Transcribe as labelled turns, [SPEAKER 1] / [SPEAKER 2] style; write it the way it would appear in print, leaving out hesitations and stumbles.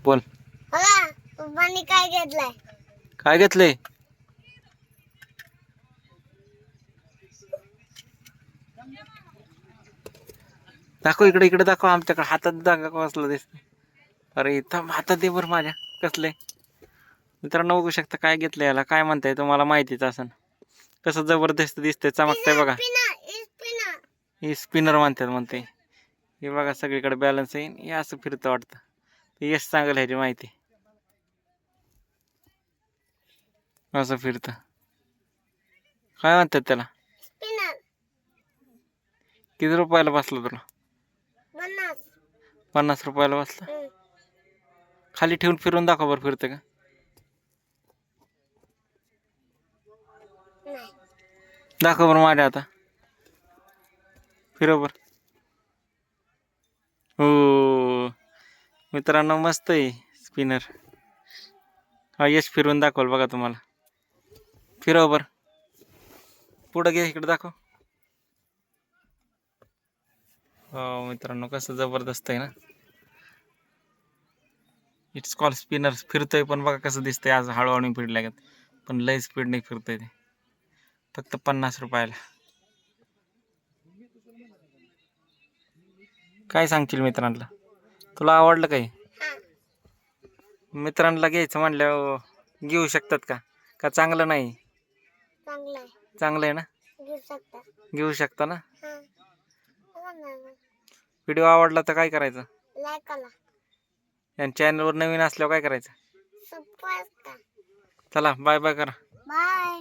[SPEAKER 1] बोल.
[SPEAKER 2] बघा पप्पांनी काय घेतलंय.
[SPEAKER 1] काय घेतलंय? दाखव इकडे, इकडे दाखव. आमच्याकडे हातात दाखव कसलं दिसतंय. अरे इथं हातात दे बरं माझ्या. कसले मित्रांनो बघू शकता काय घेतलं याला. काय म्हणताय तुम्हाला माहितीच असेल. कसं जबरदस्त दिसतंय, चमकतंय बघा. हे स्पिनर म्हणते. हे बघा सगळीकडे बॅलन्स येईन. हे असं फिरतं वाटतं. यश सांगेल ह्याची माहिती. असं फिरतं. काय म्हणतात त्याला? किती रुपयाला बसला तुला? 50 रुपयाला बसला. खाली ठेवून फिरून दाखव बरं फिरतं का. दाखव बरं माझ्या आता. फिरव बरं. हो मित्रांनो मस्त आहे स्पिनर. हा यश फिरून दाखवल बघा तुम्हाला. फिरव बरं. पुढं घे इकडे दाखव. हो मित्रांनो कसं जबरदस्त आहे ना. It's call spinner. फिरतोय पण बघा कसं दिसतंय. आज हळूहळू फिरल्या गेत पण लय स्पीडने फिरतंय ते. फक्त 50 रुपयाला. काय सांगशील मित्रांना? तुला आवडलं काही? मित्रांना घ्यायचं म्हणल्यावर घेऊ शकतात का? का चांगलं नाही? चांगलं आहे ना. घेऊ शकता ना. व्हिडिओ आवडला तर काय करायचं? लाईक करा. आणि चॅनलवर नवीन असल्यावर काय करायचं? सबस्क्राइब करा. चला बाय बाय करा. बाय.